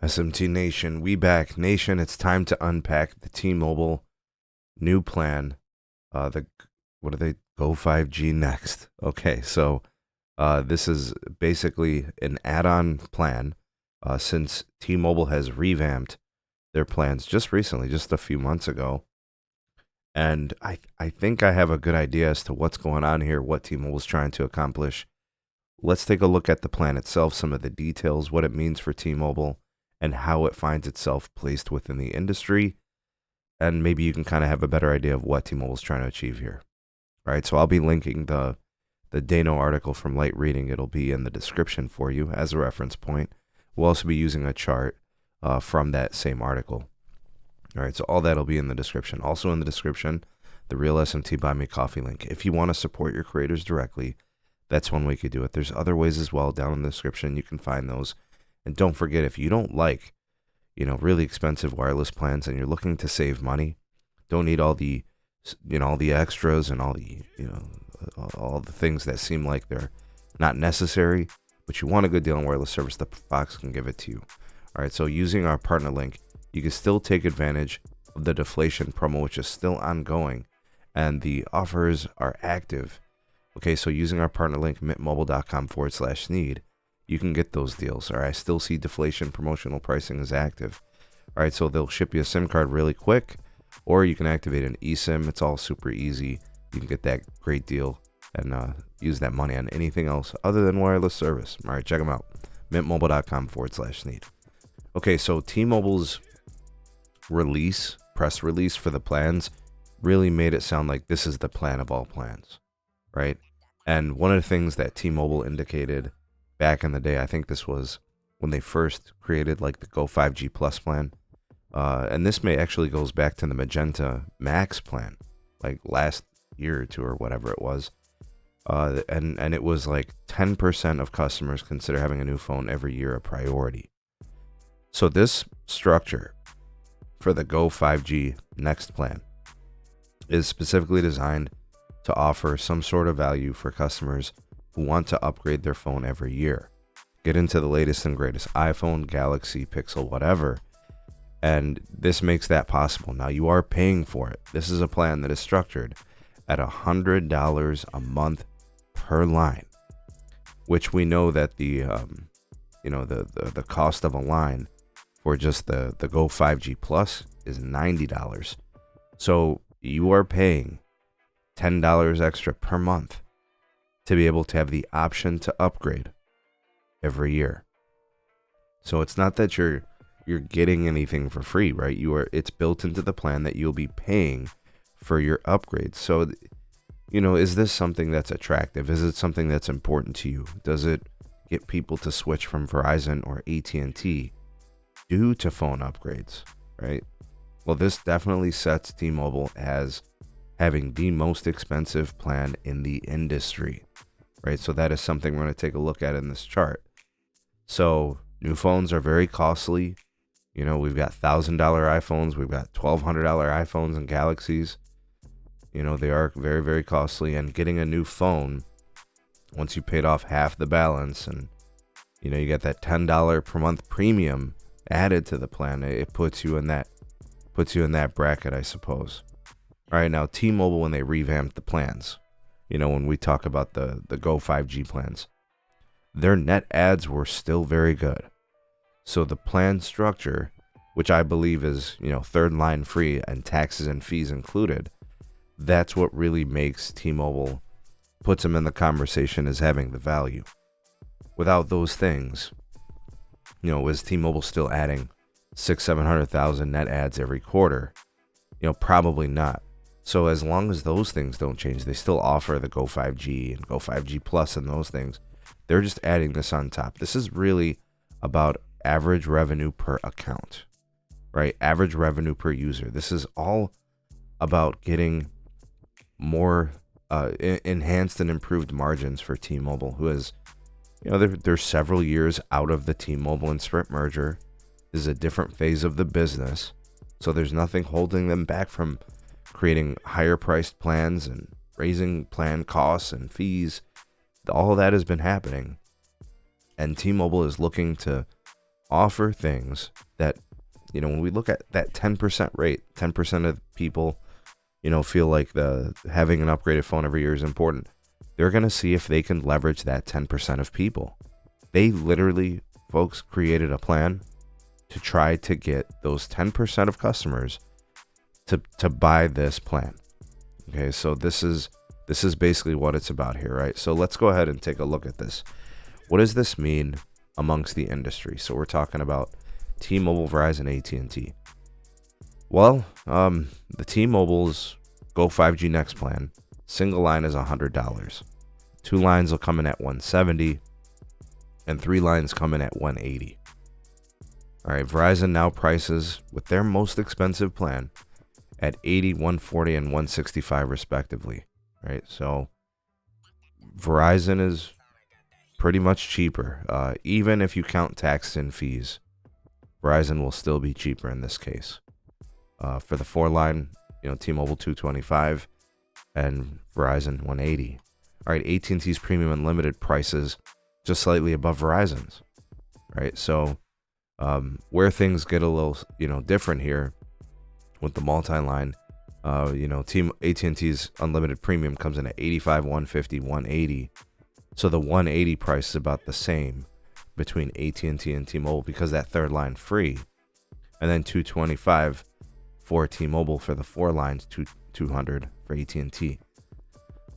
SMT Nation, we back. Nation, it's time to unpack the T-Mobile new plan. What are they? Go5G next. Okay, so this is basically an add-on plan since T-Mobile has revamped their plans just recently, just a few months ago. And I think I have a good idea as to what's going on here, what T-Mobile's trying to accomplish. Let's take a look at the plan itself, some of the details, what it means for T-Mobile, and how it finds itself placed within the industry. And maybe you can kind of have a better idea of what T-Mobile's trying to achieve here. All right, so I'll be linking the Dano article from Light Reading. It'll be in the description for you as a reference point. We'll also be using a chart from that same article. All right, so all that will be in the description. Also in the description, the Real SMT Buy Me Coffee link. If you want to support your creators directly, that's one way you could do it. There's other ways as well down in the description. You can find those. And don't forget, if you don't like, really expensive wireless plans and you're looking to save money, don't need all the, all the extras and all the, all the things that seem like they're not necessary, but you want a good deal on wireless service, the Fox can give it to you. All right, so using our partner link, you can still take advantage of the deflation promo, which is still ongoing, and the offers are active. Okay, so using our partner link, mintmobile.com/Sneed, you can get those deals. All right, I still see deflation promotional pricing is active. All right, so they'll ship you a SIM card really quick, or you can activate an eSIM. It's all super easy. You can get that great deal and use that money on anything else other than wireless service. All right, check them out, mintmobile.com/Sneed. Okay, so T-Mobile's press release for the plans really made it sound like this is the plan of all plans, right? And one of the things that T-Mobile indicated back in the day, I think this was when they first created like the Go5G Plus plan, and this may actually goes back to the Magenta MAX plan, like last year or two or whatever it was, and it was like 10% of customers consider having a new phone every year a priority. So this structure for the Go5G Next plan is specifically designed to offer some sort of value for customers who want to upgrade their phone every year, get into the latest and greatest iPhone, Galaxy, Pixel, whatever. And this makes that possible. Now you are paying for it. This is a plan that is structured at $100 a month per line, which we know that the cost of a line for just the Go5G Plus is $90. So you are paying $10 extra per month to be able to have the option to upgrade every year. So it's not that you're getting anything for free, right? It's built into the plan that you'll be paying for your upgrades. So, is this something that's attractive? Is it something that's important to you? Does it get people to switch from Verizon or AT&T due to phone upgrades, right? Well, this definitely sets T-Mobile as having the most expensive plan in the industry, right? So that is something we're going to take a look at in this chart. So new phones are very costly. We've got $1,000 iPhones. We've got $1,200 iPhones and Galaxies. They are very, very costly. And getting a new phone, once you paid off half the balance and, you get that $10 per month premium added to the plan, it puts you in that bracket, I suppose. All right, now T-Mobile, when they revamped the plans, when we talk about the Go5G plans, their net adds were still very good. So the plan structure, which I believe is, third line free and taxes and fees included, that's what really makes T-Mobile, puts them in the conversation as having the value. Without those things, is T-Mobile still adding 600,000-700,000 net adds every quarter? Probably not. So as long as those things don't change, they still offer the Go5G and Go5G Plus and those things. They're just adding this on top. This is really about average revenue per account, right? Average revenue per user. This is all about getting more enhanced and improved margins for T-Mobile, who is, they're several years out of the T-Mobile and Sprint merger. This is a different phase of the business. So there's nothing holding them back from creating higher priced plans and raising plan costs and fees. All of that has been happening. And T-Mobile is looking to offer things that, when we look at that 10% rate, 10% of people, feel like having an upgraded phone every year is important. They're going to see if they can leverage that 10% of people. They literally, folks, created a plan to try to get those 10% of customers to buy this plan. Okay, so this is basically what it's about here, right? So let's go ahead and take a look at this. What does this mean amongst the industry? So we're talking about T-Mobile, Verizon, AT&T. Well, the T-Mobile's Go5G Next plan, single line is $100. 2 lines will come in at $170, and 3 lines come in at $180. All right, Verizon now prices with their most expensive plan at $80, $140, and $165 respectively. Right, so Verizon is pretty much cheaper. Even if you count taxes and fees, Verizon will still be cheaper in this case. For the 4 line, T-Mobile $225 and Verizon $180. All right, AT&T's Premium Unlimited prices just slightly above Verizon's. Right, so where things get a little different here with the multi-line, AT&T's Unlimited Premium comes in at $85, $150, $180. So the $180 price is about the same between AT&T and T-Mobile because that 3rd line free, and then $225 for T-Mobile for the 4 lines, $200 for AT&T.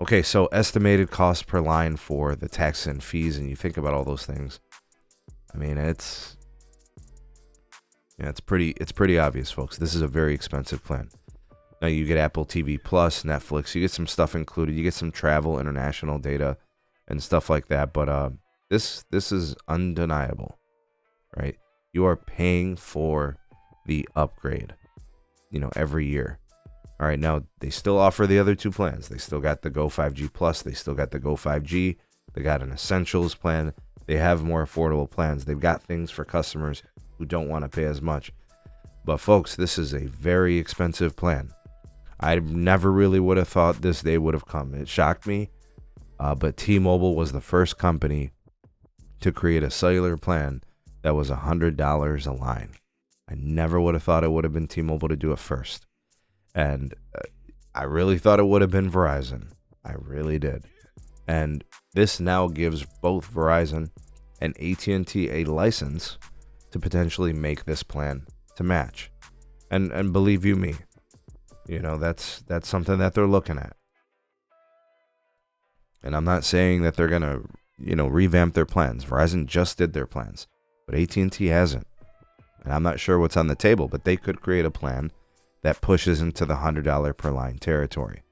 Okay, so estimated cost per line for the tax and fees, and you think about all those things. I mean, it's pretty obvious, folks. This is a very expensive plan. Now you get Apple TV Plus, Netflix, you get some stuff included, you get some travel, international data, and stuff like that. But this is undeniable, right? You are paying for the upgrade, every year. All right, now they still offer the other 2 plans. They still got the Go5G Plus, they still got the Go5G, they got an Essentials plan. They have more affordable plans. They've got things for customers who don't want to pay as much. But folks, this is a very expensive plan. I never really would have thought this day would have come. It shocked me. But T-Mobile was the first company to create a cellular plan that was $100 a line. I never would have thought it would have been T-Mobile to do it first. And I really thought it would have been Verizon. I really did. And this now gives both Verizon and AT&T a license to potentially make this plan to match. And believe you me, that's something that they're looking at. And I'm not saying that they're going to, revamp their plans. Verizon just did their plans, but AT&T hasn't. And I'm not sure what's on the table, but they could create a plan that pushes into the $100 per line territory.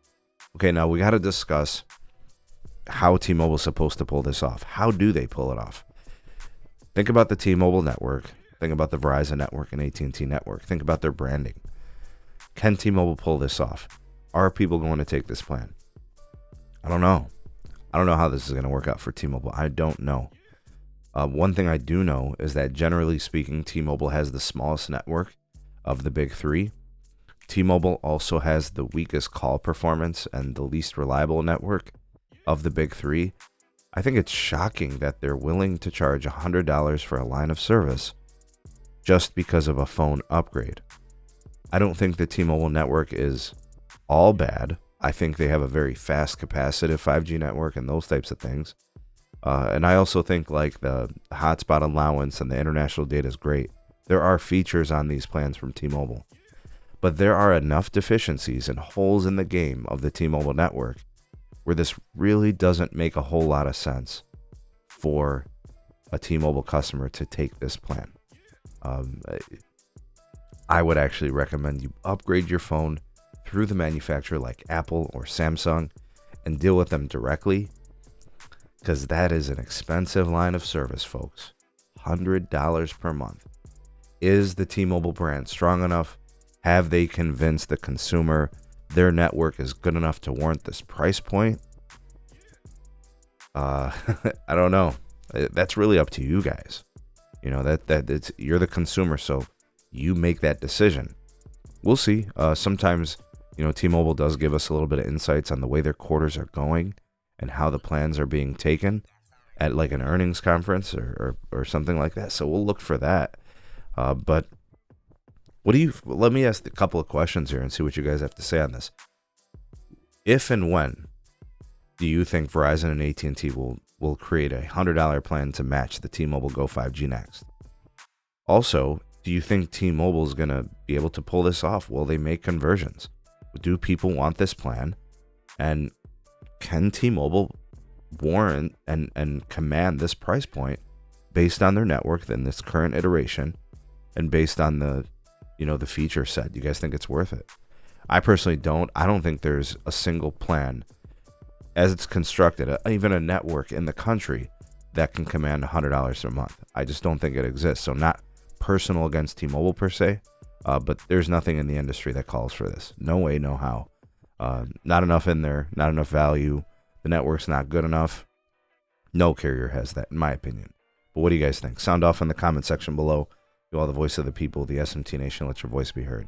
Okay, now we got to discuss how T-Mobile's supposed to pull this off. How do they pull it off? Think about the T-Mobile network. Think about the Verizon network and AT&T network. Think about their branding. Can T-Mobile pull this off? Are people going to take this plan? I don't know. I don't know how this is going to work out for T-Mobile. I don't know. One thing I do know is that generally speaking, T-Mobile has the smallest network of the big 3. T-Mobile also has the weakest call performance and the least reliable network of the big 3. I think it's shocking that they're willing to charge $100 for a line of service just because of a phone upgrade. I don't think the T-Mobile network is all bad. I think they have a very fast capacitive 5G network and those types of things. And I also think like the hotspot allowance and the international data is great. There are features on these plans from T-Mobile. But there are enough deficiencies and holes in the game of the T-Mobile network where this really doesn't make a whole lot of sense for a T-Mobile customer to take this plan. I would actually recommend you upgrade your phone through the manufacturer like Apple or Samsung and deal with them directly, because that is an expensive line of service, folks. $100 per month. Is the T-Mobile brand strong enough? Have they convinced the consumer their network is good enough to warrant this price point? I don't know. That's really up to you guys. That you're the consumer, so you make that decision. We'll see. Sometimes, T-Mobile does give us a little bit of insights on the way their quarters are going and how the plans are being taken. at like an earnings conference or something like that. So we'll look for that. But let me ask a couple of questions here and see what you guys have to say on this. If and when do you think Verizon and AT&T will create a $100 plan to match the T-Mobile Go5G next? Also, do you think T-Mobile is going to be able to pull this off? Will they make conversions? Do people want this plan? And can T-Mobile warrant and command this price point based on their network in this current iteration and based on the feature set? Do you guys think it's worth it? I personally don't. I don't think there's a single plan as it's constructed, even a network in the country that can command $100 a month. I just don't think it exists. So not personal against T-Mobile per se, but there's nothing in the industry that calls for this. No way, no how. Not enough in there, not enough value. The network's not good enough. No carrier has that, in my opinion. But what do you guys think? Sound off in the comment section below. You are the voice of the people, the SMT Nation. Let your voice be heard.